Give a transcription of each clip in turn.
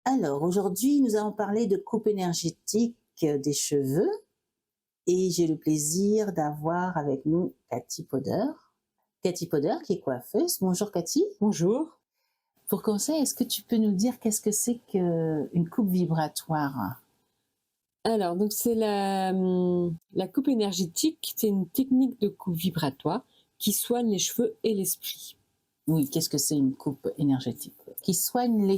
Alors, aujourd'hui, nous allons parler de coupe énergétique des cheveux et j'ai le plaisir d'avoir avec nous Cathy Poder. Cathy Poder qui est coiffeuse. Bonjour Cathy. Bonjour. Pour commencer, est-ce que tu peux nous dire qu'est-ce que c'est qu'une coupe vibratoire? Alors, donc c'est la coupe énergétique, c'est une technique de coupe vibratoire qui soigne les cheveux et l'esprit. Oui, qu'est-ce que c'est une coupe énergétique? Qui soigne le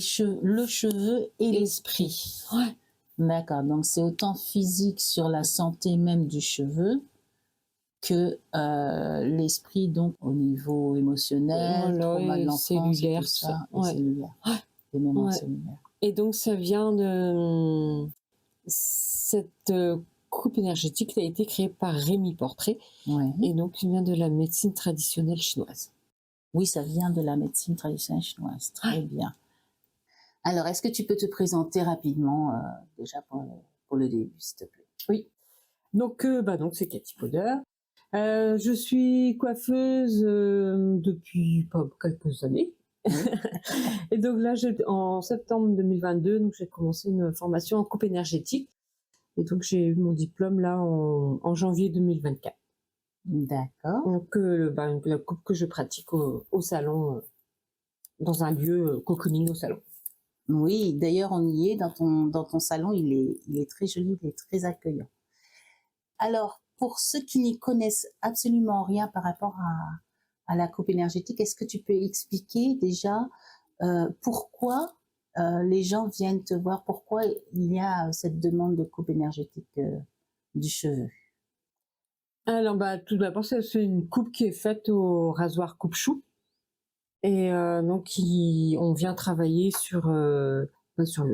cheveu et l'esprit. Ouais. D'accord, donc c'est autant physique sur la santé même du cheveu que l'esprit, donc au niveau émotionnel, Voilà, trauma de et l'enfance, et cellulaire, tout tout ça. ça, et Ouais. cellulaire, Ouais. les mémoires Ouais. cellulaires. Et donc ça vient de cette coupe énergétique qui a été créée par Rémi Portrait Ouais. et donc il vient de la médecine traditionnelle chinoise. Oui, ça vient de la médecine traditionnelle chinoise. Très bien. Alors, est-ce que tu peux te présenter rapidement, déjà pour le début, s'il te plaît? Oui. Donc c'est Cathy Poder. Je suis coiffeuse depuis quelques années. Et donc là, en septembre 2022, donc j'ai commencé une formation en coupe énergétique. Et donc j'ai eu mon diplôme là en janvier 2024. D'accord. Donc la coupe que je pratique au salon, dans un lieu cocooning au salon. Oui, d'ailleurs, on y est dans ton salon, il est très joli, il est très accueillant. Alors, pour ceux qui n'y connaissent absolument rien par rapport à la coupe énergétique, est-ce que tu peux expliquer déjà pourquoi les gens viennent te voir, pourquoi il y a cette demande de coupe énergétique du cheveu? Alors tout d'abord, c'est une coupe qui est faite au rasoir coupe-chou. Et donc on vient travailler sur le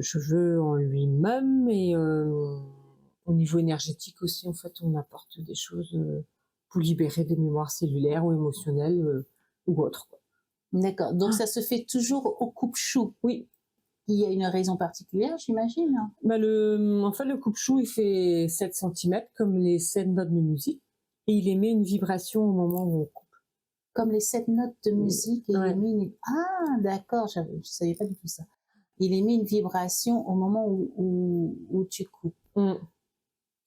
cheveu en lui-même et au niveau énergétique aussi, en fait, on apporte des choses pour libérer des mémoires cellulaires ou émotionnelles ou autres, quoi. D'accord, donc ça se fait toujours au coupe-chou. Oui. Il y a une raison particulière, j'imagine? En fait, le coupe-chou, il fait 7 centimètres comme les 7 notes de musique et il émet une vibration au moment où on coupe. Comme les 7 notes de musique, et il Ouais. émet Ah, d'accord, je ne savais pas du tout ça. Il émet une vibration au moment où tu coupes.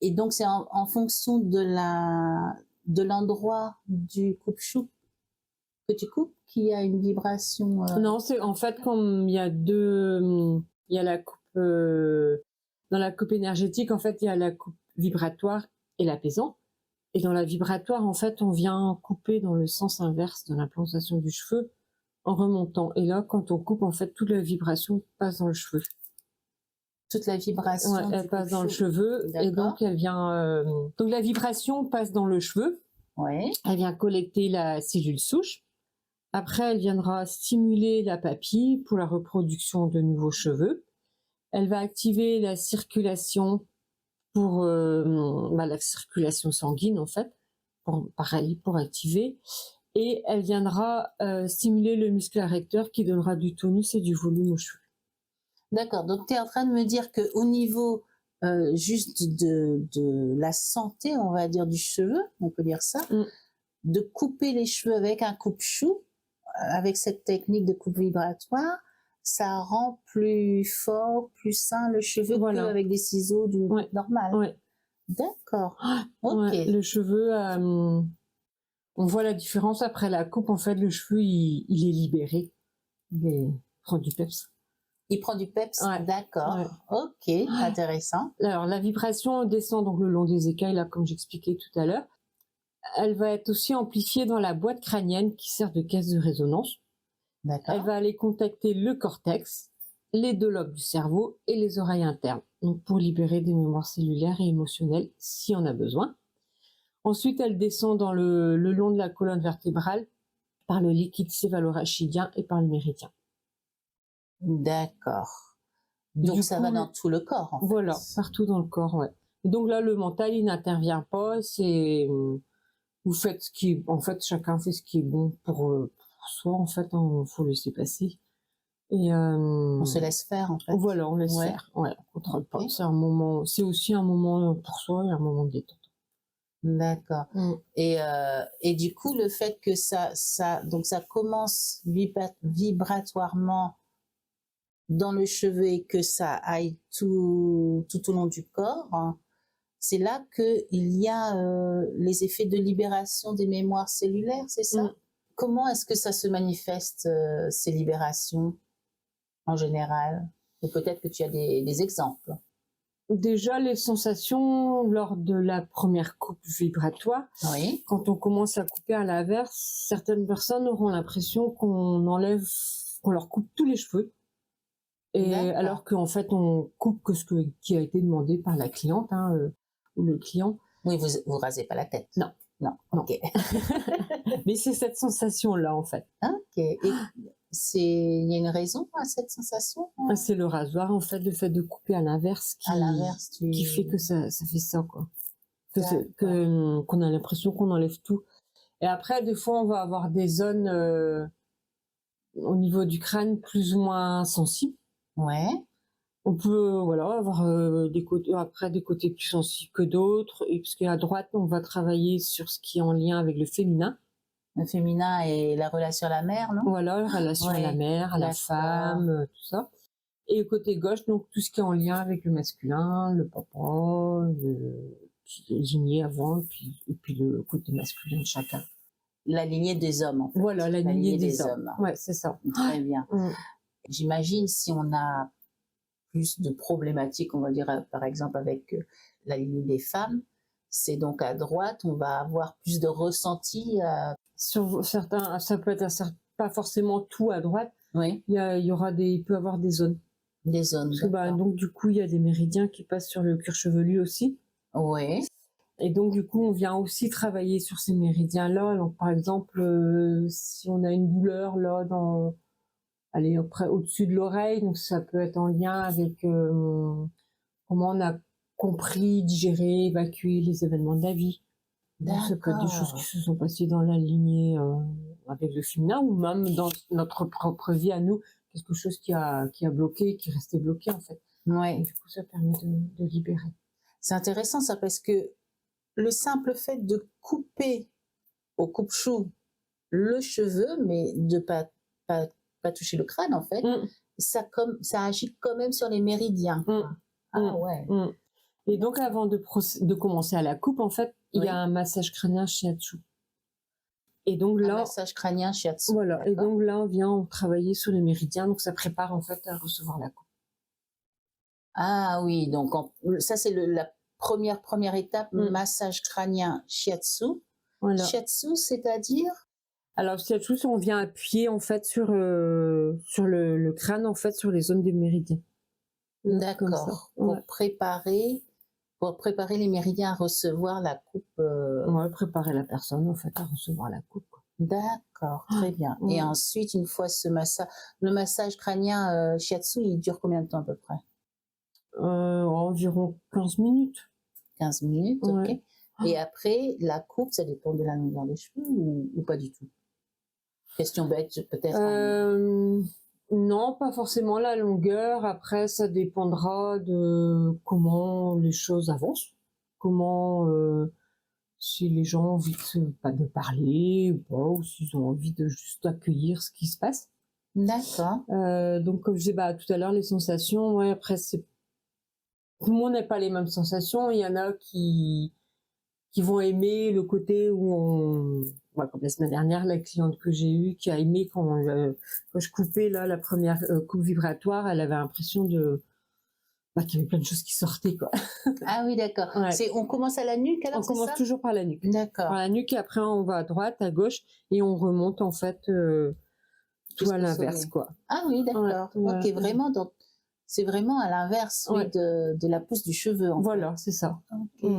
Et donc, c'est en fonction de l'endroit du coupe-chou que tu coupes qu'il y a une vibration. Non, c'est en fait comme il y a il y a la coupe dans la coupe énergétique, en fait, il y a la coupe vibratoire et l'apaisant. Et dans la vibratoire, en fait, on vient couper dans le sens inverse de l'implantation du cheveu en remontant. Et là, quand on coupe, en fait, toute la vibration passe dans le cheveu. Toute la vibration. Ouais, elle passe dans le cheveu. Et donc, elle vient. Donc, la vibration passe dans le cheveu. Ouais. Elle vient collecter la cellule souche. Après, elle viendra stimuler la papille pour la reproduction de nouveaux cheveux. Elle va activer la circulation pour la circulation sanguine, en fait, pareil, pour activer. Et elle viendra stimuler le muscle érecteur qui donnera du tonus et du volume aux cheveux. D'accord, donc tu es en train de me dire qu'au niveau juste de la santé, on va dire, du cheveu, on peut dire ça, de couper les cheveux avec un coupe-chou, avec cette technique de coupe vibratoire, ça rend plus fort, plus sain le cheveu qu'avec des ciseaux du normal. Ouais. D'accord. Ok. Ouais, le cheveu, on voit la différence après la coupe. En fait, le cheveu, il est libéré. Il prend du peps. Il prend du peps, Ouais. d'accord. Ouais. Ok, intéressant. Alors, la vibration descend donc le long des écailles, là, comme j'expliquais tout à l'heure. Elle va être aussi amplifiée dans la boîte crânienne qui sert de caisse de résonance. D'accord. Elle va aller contacter le cortex, les 2 lobes du cerveau et les oreilles internes, donc pour libérer des mémoires cellulaires et émotionnelles si on a besoin. Ensuite, elle descend dans le long de la colonne vertébrale par le liquide céphalo-rachidien et par le méridien. D'accord. Donc ça va dans tout le corps, en fait. Voilà, partout dans le corps, ouais. Et donc là, le mental, il n'intervient pas. C'est vous faites ce qui, en fait, chacun fait ce qui est bon pour soi. En fait, il faut laisser passer. Et on se laisse faire, en fait. Voilà, on laisse faire. Ouais, on contrôle pas. C'est un moment. C'est aussi un moment pour soi et un moment de détente. D'accord. Et du coup, le fait que donc ça commence vibratoirement dans le cheveu et que ça aille tout au long du corps, hein, c'est là qu'il y a les effets de libération des mémoires cellulaires, c'est ça? Mm. Comment est-ce que ça se manifeste, ces libérations, en général? Ou peut-être que tu as des exemples? Déjà, les sensations lors de la première coupe vibratoire, Oui, quand on commence à couper à l'inverse, certaines personnes auront l'impression qu'on leur coupe tous les cheveux. Et d'accord. alors qu'en fait, on coupe que qui a été demandé par la cliente, hein, ou le client. Oui, vous rasez pas la tête? Non, Non, non. OK. Mais c'est cette sensation-là, en fait. OK, et il y a une raison à cette sensation? C'est le rasoir, en fait, le fait de couper à l'inverse À l'inverse, qui fait que ça fait ça, quoi. D'accord. Qu'on a l'impression qu'on enlève tout. Et après, des fois, on va avoir des zones au niveau du crâne plus ou moins sensibles. Ouais, On peut, voilà, avoir des côtés plus sensibles que d'autres. Et puisque à droite, on va travailler sur ce qui est en lien avec le féminin. le féminin et la relation à la mère, non? Voilà, la relation à la Ouais, mère, à la d'accord. femme, tout ça. Et côté gauche, donc tout ce qui est en lien avec le masculin, le papa, le génie avant, et puis le côté masculin de chacun. La lignée des hommes, en fait. Voilà, la lignée des hommes. hommes. Ouais, c'est ça. Très bien. Mm. J'imagine si on a plus de problématiques, on va dire, par exemple, avec la lignée des femmes, c'est donc à droite, on va avoir plus de ressenti. Sur certains, ça peut être pas forcément tout à droite. Oui, Il peut y avoir des zones. des zones. Parce que, donc, du coup, il y a des méridiens qui passent sur le cuir chevelu aussi. Oui, Et donc, du coup, on vient aussi travailler sur ces méridiens-là. Donc, par exemple, si on a une douleur là, au-dessus de l'oreille, donc ça peut être en lien avec comment on a compris, digéré, évacué les événements de la vie. Donc, ça peut être des choses qui se sont passées dans la lignée avec le féminin ou même dans notre propre vie à nous, quelque chose qui a bloqué, qui restait bloqué en fait. oui. Et du coup, ça permet de libérer. C'est intéressant ça parce que le simple fait de couper au coupe-chou le cheveu, mais de pas toucher le crâne en fait, Mm. ça agit quand même sur les méridiens. Ah ouais. Et donc, avant de commencer à la coupe, en fait, il y a un massage crânien shiatsu. Et donc Un là, massage crânien shiatsu. voilà. Et D'accord. donc là, on vient travailler sur les méridiens. Donc, ça prépare en fait à recevoir la coupe. Ah oui, donc ça c'est la première étape, massage crânien shiatsu. Voilà. Shiatsu, c'est-à-dire? Alors, shiatsu, on vient appuyer en fait sur le crâne, en fait, sur les zones des méridiens. D'accord. Pour préparer les méridiens à recevoir la coupe. Ouais, préparer la personne en fait à recevoir la coupe. D'accord, très bien. Et ensuite, une fois le massage crânien shiatsu, il dure combien de temps à peu près? Environ 15 minutes. 15 minutes, ok. Ouais. Et après, la coupe, ça dépend de la longueur des cheveux ou pas du tout? Question bête, peut-être. Non, pas forcément la longueur. Après, ça dépendra de comment les choses avancent. Comment, si les gens ont envie de parler ou pas, ou s'ils ont envie de juste accueillir ce qui se passe. D'accord. Donc, comme je disais tout à l'heure, les sensations, ouais, après, tout le monde n'a pas les mêmes sensations. Il y en a qui vont aimer le côté où comme la semaine dernière, la cliente que j'ai eue qui a aimé quand je coupais là la première coupe vibratoire, elle avait l'impression qu'il y avait plein de choses qui sortaient quoi. Ah oui, d'accord. Ouais. On commence à la nuque alors, on commence toujours par la nuque. D'accord. Par la nuque et après on va à droite, à gauche et on remonte en fait tout à l'inverse quoi. Ah oui, d'accord. Ok, vraiment c'est vraiment à l'inverse de la pousse du cheveu. Voilà, c'est ça. Ok.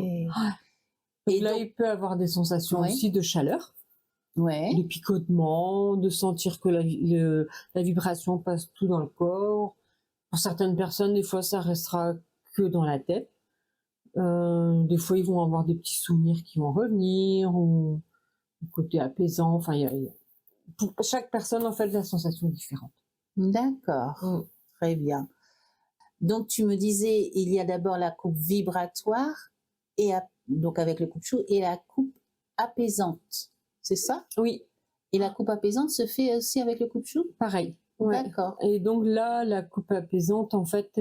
Et là, il peut avoir des sensations aussi de chaleur, de picotement, de sentir que la vibration passe tout dans le corps. Pour certaines personnes, des fois, ça restera que dans la tête. Des fois, ils vont avoir des petits souvenirs qui vont revenir, ou le côté apaisant. Enfin, pour chaque personne, en fait, la sensation est différente. D'accord, très bien. Donc, tu me disais, il y a d'abord la coupe vibratoire, donc avec le coupe-chou, et la coupe apaisante, c'est ça? Oui. Et la coupe apaisante se fait aussi avec le coupe-chou? Pareil. Ouais. D'accord. Et donc là, la coupe apaisante, en fait,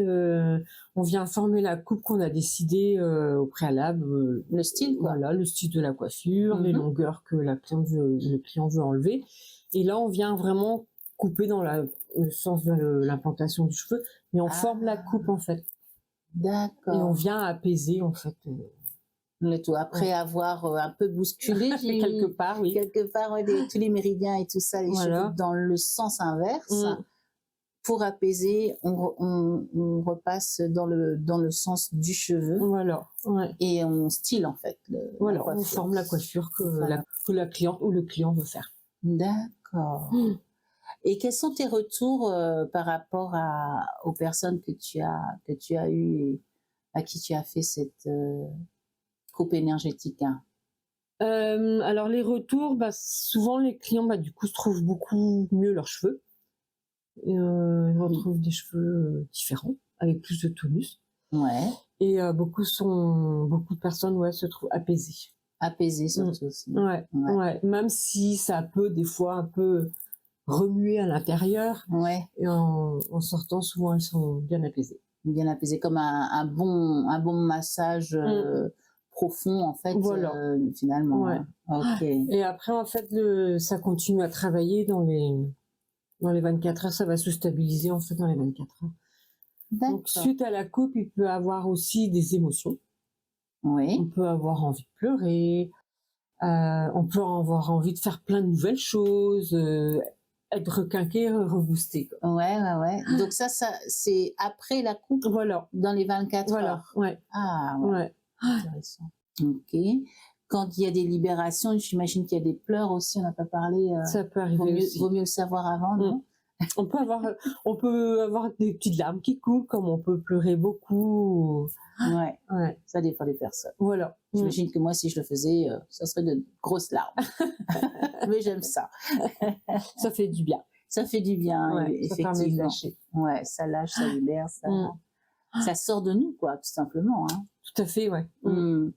on vient former la coupe qu'on a décidé au préalable. Le style, quoi. Voilà, le style de la coiffure, les Mhm. longueurs que le client veut enlever. Et là, on vient vraiment couper dans le sens de l'implantation du cheveu, mais on forme la coupe, Ah, en fait. Et on d'accord. vient apaiser, en fait. Le tout. Après Ouais. avoir un peu bousculé, Quelque part, oui. quelque part ouais, tous les méridiens et tout ça, les cheveux Voilà. dans le sens inverse, Mm. pour apaiser, on repasse dans le sens du cheveu Voilà. Ouais. et on style en fait la Voilà, on coiffure. forme la coiffure Voilà. que la cliente ou le client veut faire. D'accord. Mm. Et quels sont tes retours par rapport aux personnes que tu as eues et à qui tu as fait cette coupe énergétique, hein? Alors les retours, bah, souvent les clients, bah, du coup, se trouvent beaucoup mieux leurs cheveux. Ils Mm. retrouvent des cheveux différents, avec plus de tonus. Ouais, Et beaucoup de personnes, ouais, se trouvent apaisées. apaisé Mm. surtout aussi. Ouais, Ouais, ouais. Même si ça peut des fois un peu remuer à l'intérieur, ouais, et en sortant, souvent elles sont bien apaisées. bien apaisé, comme un bon massage Mm. profond en fait, Voilà, finalement. ouais. Hein. Ok, Et après, en fait, ça continue à travailler dans les 24 heures, ça va se stabiliser en fait dans les 24 heures. Donc, d'accord. suite à la coupe, il peut avoir aussi des émotions. On Oui, peut avoir envie de pleurer, on peut avoir envie de faire plein de nouvelles choses, être requinqué, reboosté, quoi. ouais, ouais, ouais. Donc ça c'est après la coupe, Voilà, dans les 24 voilà, heures. ouais, Ah ouais, ouais. intéressant. Ok. Quand il y a des libérations, j'imagine qu'il y a des pleurs aussi, on n'a pas parlé. Ça peut arriver Vaut aussi. mieux le savoir avant, Mm. non? On peut avoir des petites larmes qui coulent, comme on peut pleurer beaucoup. Ouais, Ouais, ça dépend des personnes. voilà. Mm. J'imagine que moi, si je le faisais, ça serait de grosses larmes. Mais j'aime ça. Ça fait du bien. Ça fait du bien, Ouais, ça permet de effectivement. lâcher. Ouais, ça lâche, ça libère, Mm. ça sort de nous, quoi, tout simplement. Hein. Tout à fait, ouais. Mm. Mm.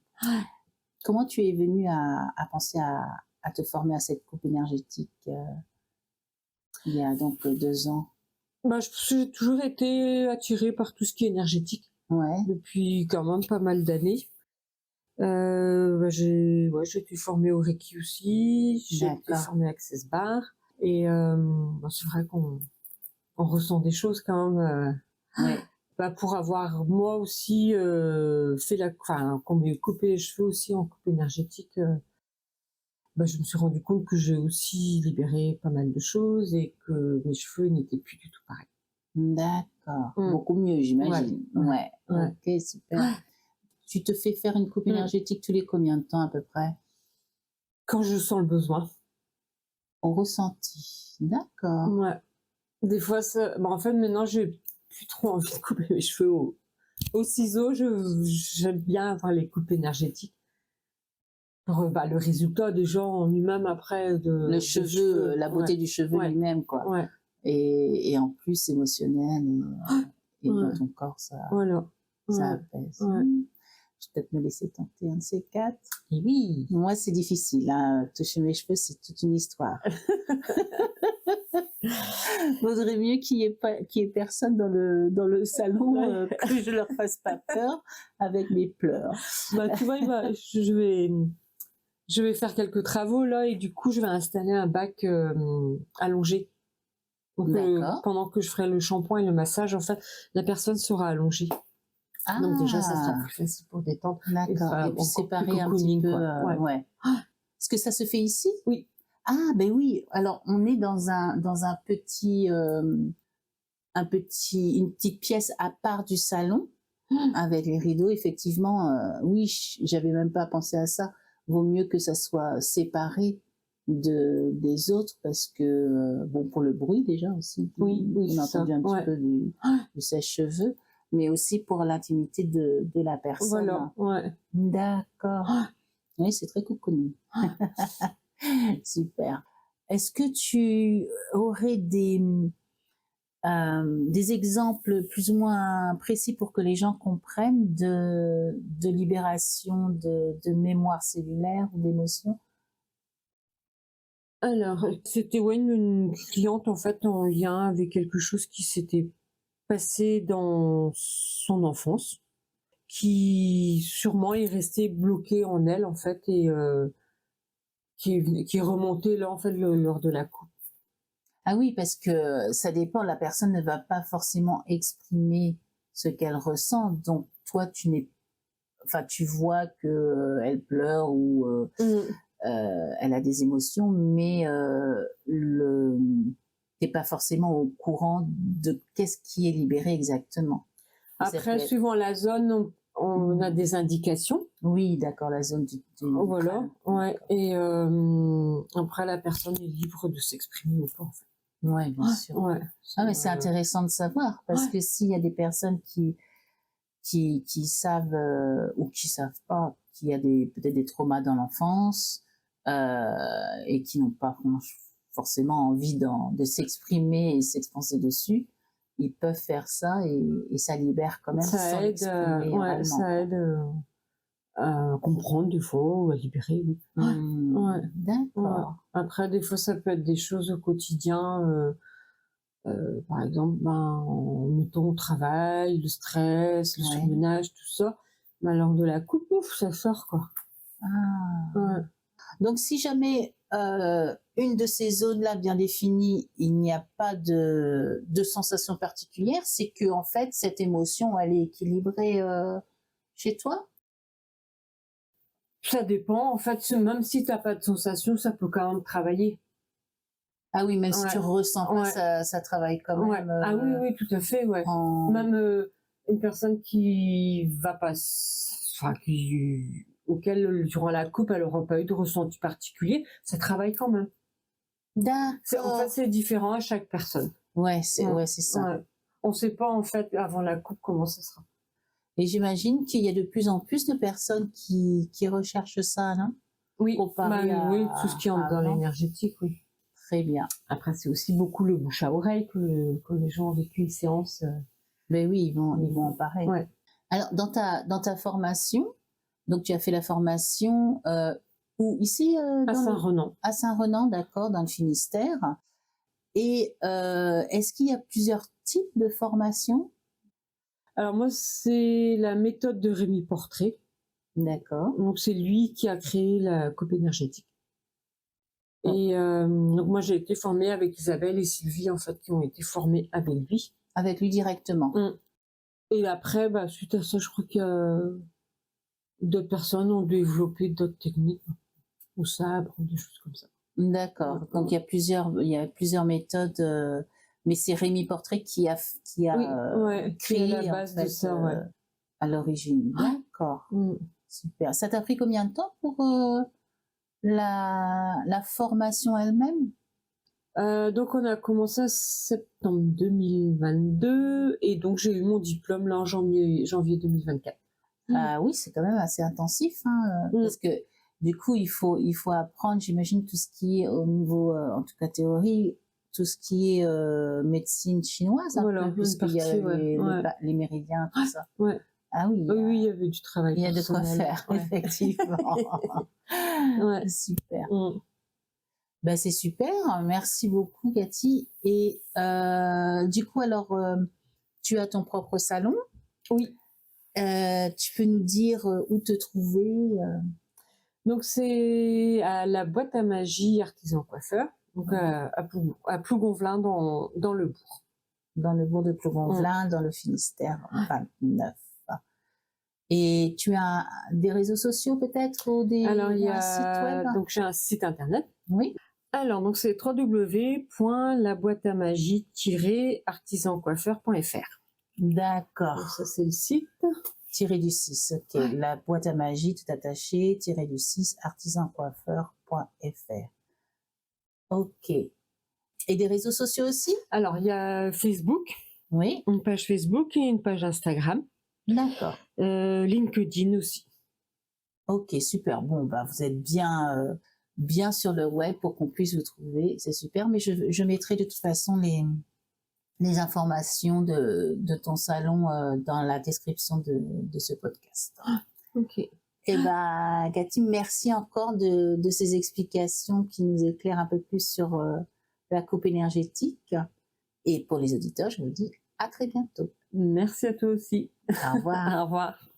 Comment tu es venue à penser à te former à cette coupe énergétique il y a donc 2 ans? Bah, j'ai toujours été attirée par tout ce qui est énergétique Ouais, depuis quand même pas mal d'années. Bah, j'ai été formée au Reiki aussi, j'ai été d'accord. formée à Access Bar et bah, c'est vrai on ressent des choses quand même, Ouais, bah, pour avoir moi aussi fait qu'on m'ait coupé les cheveux aussi en coupe énergétique, bah, je me suis rendu compte que j'ai aussi libéré pas mal de choses et que mes cheveux n'étaient plus du tout pareils. d'accord. Mm. Beaucoup mieux, Ouais, j'imagine. ouais, Ouais, ouais. ok, super. Tu te fais faire une coupe Mm. énergétique tous les combien de temps à peu près? Quand je sens le besoin. Au ressenti. D'accord. Ouais. Des fois, bah, en fait, maintenant, j'ai plus trop envie de couper mes cheveux au ciseau. J'aime bien avoir les coupes énergétiques. Bah, le résultat déjà en lui-même après Le des cheveu, cheveux. la Ouais, beauté du cheveu ouais, lui-même, quoi. ouais, Et en plus émotionnel et dans ouais. ton corps, Voilà. ça Ouais, apaise. ouais. Je vais peut-être me laisser tenter un de ces 4. Et oui. Moi, c'est difficile, hein. Toucher mes cheveux, c'est toute une histoire. Vaudrait mieux qu'il y ait personne dans le salon, Ouais. que je leur fasse pas peur avec mes pleurs. Bah, tu vois, je vais faire quelques travaux là et du coup, je vais installer un bac allongé. Donc, D'accord. pendant que je ferai le shampoing et le massage, en fait, la personne sera allongée. Donc déjà, ça sera Ah! plus facile pour détendre et D'accord, sera et puis encore plus séparer un petit cocooning, peu, quoi. Ouais. ouais. Est-ce que ça se fait ici? Oui. Ah, ben oui, alors on est dans une petite pièce à part du salon, avec les rideaux, effectivement, oui, j'avais même pas pensé à ça. Vaut mieux que ça soit séparé des autres parce que, bon, pour le bruit déjà aussi, Oui, oui, on a c'est ça. entendu un petit Ouais. peu du sèche-cheveux, mais aussi pour l'intimité de la personne. Voilà, ouais. D'accord. Oui, c'est très cocooning. Super. Est-ce que tu aurais des exemples plus ou moins précis pour que les gens comprennent de libération de mémoire cellulaire ou d'émotions? Alors, c'était ouais, une cliente en fait en lien avec quelque chose qui s'était passé dans son enfance, qui sûrement est resté bloqué en elle en fait et qui est remonté là en fait lors de la coupe. Ah oui, parce que ça dépend, la personne ne va pas forcément exprimer ce qu'elle ressent, donc toi tu vois que elle pleure ou elle a des émotions, mais t'es pas forcément au courant de qu'est-ce qui est libéré exactement. Et ça peut Après, être... suivant la zone, on a des indications. Oui, d'accord, la zone du Voilà, crâne. ouais. Et après, la personne est libre de s'exprimer ou pas, en fait. Ouais, bien sûr. Ouais. Ah, mais c'est intéressant de savoir, parce que s'il y a des personnes qui savent ou qui savent pas qu'il y a peut-être des traumas dans l'enfance et qui n'ont pas forcément envie de s'exprimer et s'expanser dessus, ils peuvent faire ça et ça libère quand même Ça sans aide, l'exprimer ouais, oralement. ça aide à comprendre des fois ou à libérer. Oui. Ouais. D'accord. Ouais. Après, des fois, ça peut être des choses au quotidien. Par exemple, mettons au travail, le stress, le surmenage, tout ça. Mais lors de la coupe, ouf, ça sort, quoi. Ah. Ouais. Donc, si jamais une de ces zones-là bien définie, il n'y a pas de sensation particulière, c'est que en fait cette émotion, elle est équilibrée chez toi? Ça dépend, en fait, même si t'as pas de sensation, ça peut quand même travailler. Ah oui, même si tu Ouais. ressens pas, Ouais. ça travaille quand Ouais. même. Ah oui, oui, tout à fait, ouais. Même une personne qui va pas, enfin, auquel durant la coupe, elle aura pas eu de ressenti particulier, ça travaille quand même. En fait, D'accord. c'est différent à chaque personne. Ouais, c'est ça. Ouais. On sait pas, en fait, avant la coupe, comment ça sera. Et j'imagine qu'il y a de plus en plus de personnes qui recherchent ça, non? Oui, Comparé oui, tout ce qui entre dans avant. l'énergétique, oui. Très bien. Après, c'est aussi beaucoup le bouche à oreille que les gens ont vécu une séance. Ben oui, ils vont en parler. Ouais. Alors, dans ta formation, donc tu as fait la formation où ici À Saint-Renan. À Saint-Renan, d'accord, dans le Finistère. Et est-ce qu'il y a plusieurs types de formations? Alors moi, c'est la méthode de Rémi Portrait. D'accord. Donc c'est lui qui a créé la coupe énergétique. Et donc moi, j'ai été formée avec Isabelle et Sylvie, en fait, qui ont été formées avec lui. Avec lui directement. Et après, suite à ça, je crois que d'autres personnes ont développé d'autres techniques, au sabre, des choses comme ça. D'accord. Donc il y a plusieurs méthodes, mais c'est Rémi Portrait qui a créé la en base fait de ça, à l'origine. D'accord. Super. Ça t'a pris combien de temps pour la formation elle-même? Donc on a commencé en septembre 2022 et donc j'ai eu mon diplôme là en janvier 2024. Ah oui, c'est quand même assez intensif, hein, parce que du coup il faut apprendre, j'imagine, tout ce qui est au niveau, en tout cas théorie, tout ce qui est médecine chinoise, Voilà, puisqu'il y a les méridiens, tout ça. Ouais. Ah oui. Oui, il y avait du travail. Il y a de quoi faire, effectivement. Ouais. Super. Ben, c'est super, merci beaucoup Cathy. Et du coup, alors, tu as ton propre salon? Oui. Tu peux nous dire où te trouver? Donc c'est à la boîte à magie artisan coiffeur, donc à Plougonvelin dans le bourg. Dans le bourg de Plougonvelin, dans le Finistère 29. Et tu as des réseaux sociaux peut-être ou Alors il y un site web? donc j'ai un site internet. Oui. Alors donc c'est www.laboîteamagie-artisancoiffeur.fr. D'accord. Donc ça c'est le site. -du-6, ok. La boîte à magie tout attaché, -du-6, artisancoiffeur.fr. Ok. Et des réseaux sociaux aussi? Alors il y a Facebook. Oui. Une page Facebook et une page Instagram. D'accord. LinkedIn aussi. Ok, super. Bon, vous êtes bien sur le web pour qu'on puisse vous trouver. C'est super. Mais je mettrai de toute façon les informations de ton salon dans la description de ce podcast. Ok. Eh ben, Cathy, merci encore de ces explications qui nous éclairent un peu plus sur la coupe énergétique. Et pour les auditeurs, je vous dis à très bientôt. Merci à toi aussi. Au revoir. Au revoir.